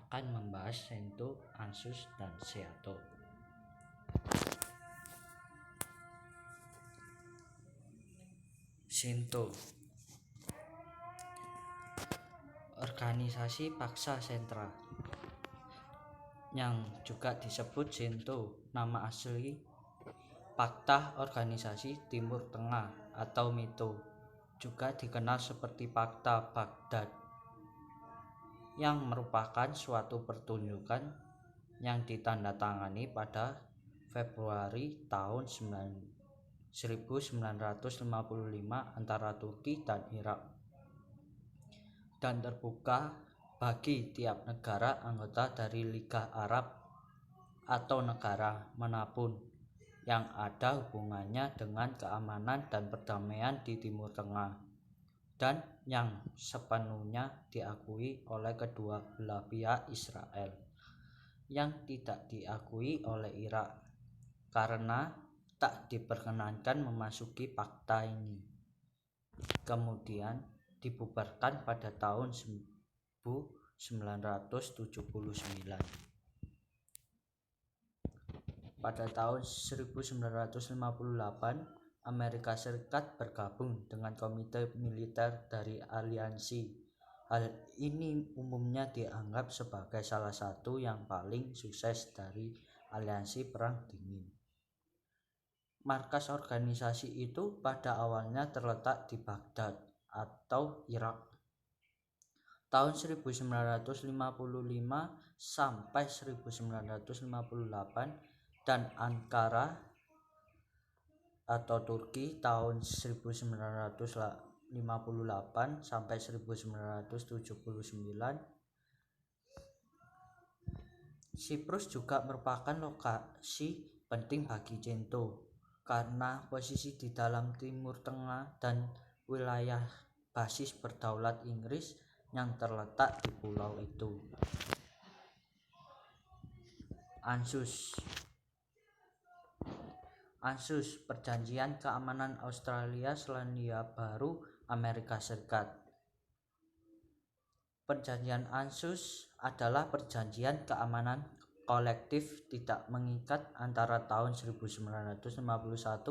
akan membahas Shinto, Asus, dan Seato. Shinto, organisasi paksa sentral yang juga disebut Shinto, nama asli Pakta Organisasi Timur Tengah atau MITO, juga dikenal seperti Pakta Baghdad, yang merupakan suatu pertunjukan yang ditandatangani pada Februari tahun 1955 antara Turki dan Irak, dan terbuka bagi tiap negara anggota dari Liga Arab atau negara manapun yang ada hubungannya dengan keamanan dan perdamaian di Timur Tengah, dan yang sepenuhnya diakui oleh kedua belah pihak. Israel yang tidak diakui oleh Irak karena tak diperkenankan memasuki fakta ini, kemudian dibubarkan pada tahun 1979. Pada tahun 1958, Amerika Serikat bergabung dengan komite militer dari aliansi. Hal ini umumnya dianggap sebagai salah satu yang paling sukses dari aliansi Perang Dingin. Markas organisasi itu pada awalnya terletak di Baghdad atau Irak. Tahun 1955 sampai 1958 dan Ankara atau Turki tahun 1958 sampai 1979. Siprus juga merupakan lokasi penting bagi Shinto karena posisi di dalam Timur Tengah dan wilayah basis berdaulat Inggris yang terletak di pulau itu. ANZUS, Perjanjian Keamanan Australia Selandia Baru Amerika Serikat. Perjanjian ANZUS adalah perjanjian keamanan kolektif tidak mengikat antara tahun 1951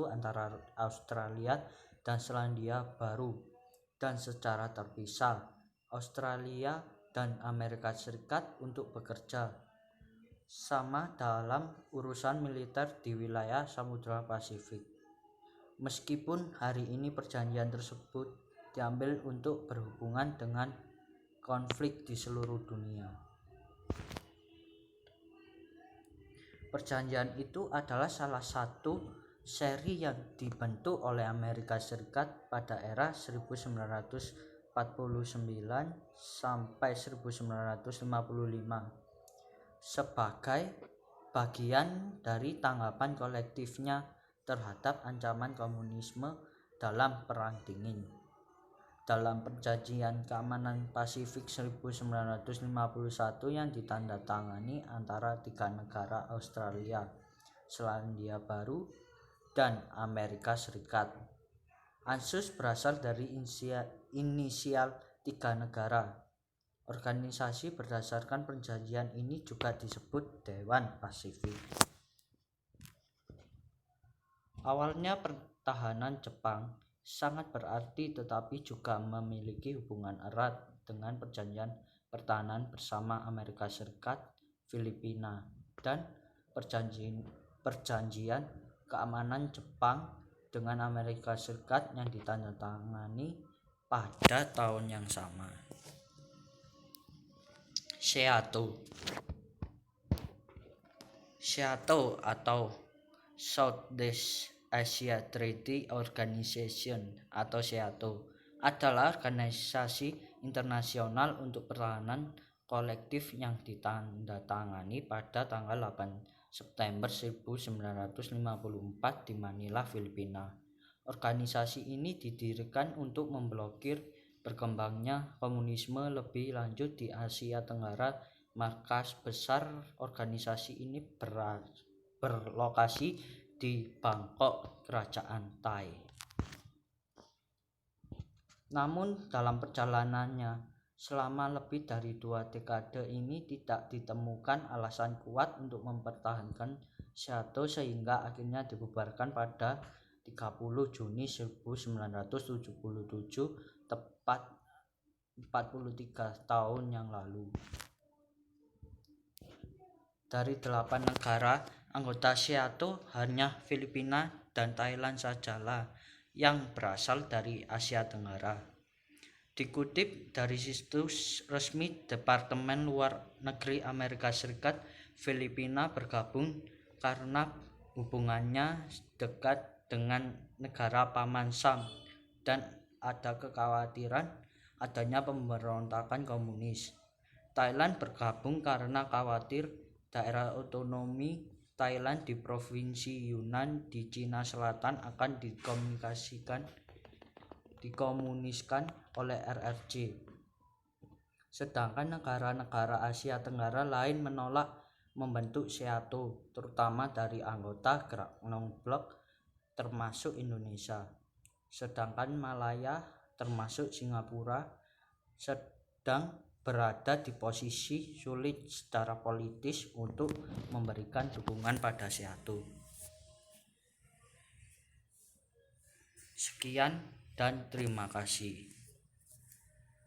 antara Australia dan Selandia Baru, dan secara terpisah Australia dan Amerika Serikat untuk bekerja sama dalam urusan militer di wilayah Samudra Pasifik. Meskipun hari ini perjanjian tersebut diambil untuk berhubungan dengan konflik di seluruh dunia. Perjanjian itu adalah salah satu seri yang dibentuk oleh Amerika Serikat pada era 1949 sampai 1955 sebagai bagian dari tanggapan kolektifnya terhadap ancaman komunisme dalam Perang Dingin. Dalam Perjanjian Keamanan Pasifik 1951 yang ditandatangani antara tiga negara Australia, Selandia Baru, dan Amerika Serikat, ANZUS berasal dari inisial tiga negara. Organisasi berdasarkan perjanjian ini juga disebut Dewan Pasifik. Awalnya pertahanan Jepang sangat berarti tetapi juga memiliki hubungan erat dengan perjanjian pertahanan bersama Amerika Serikat, Filipina, dan perjanjian keamanan Jepang dengan Amerika Serikat yang ditandatangani pada tahun yang sama. Seato atau Southeast Asia Treaty Organization atau Seato adalah organisasi internasional untuk pertahanan kolektif yang ditandatangani pada tanggal 8 September 1954 di Manila, Filipina. Organisasi ini didirikan untuk memblokir berkembangnya komunisme lebih lanjut di Asia Tenggara. Markas besar organisasi ini berlokasi di Bangkok, Kerajaan Thai. Namun dalam perjalanannya Selama lebih dari 2 dekade ini tidak ditemukan alasan kuat untuk mempertahankan Seato sehingga akhirnya dibubarkan pada 30 Juni 1977, tepat 43 tahun yang lalu. Dari 8 negara anggota Seato, hanya Filipina dan Thailand sajalah yang berasal dari Asia Tenggara. Dikutip dari situs resmi Departemen Luar Negeri Amerika Serikat, Filipina bergabung karena hubungannya dekat dengan negara Paman Sam dan ada kekhawatiran adanya pemberontakan komunis. Thailand bergabung karena khawatir daerah otonomi Thailand di Provinsi Yunnan di Cina Selatan akan dikomuniskan oleh RRC. Sedangkan negara-negara Asia Tenggara lain menolak membentuk Seato, terutama dari anggota Gerak Non-Blok termasuk Indonesia. Sedangkan Malaya termasuk Singapura sedang berada di posisi sulit secara politis untuk memberikan dukungan pada Seato. Sekian dan terima kasih.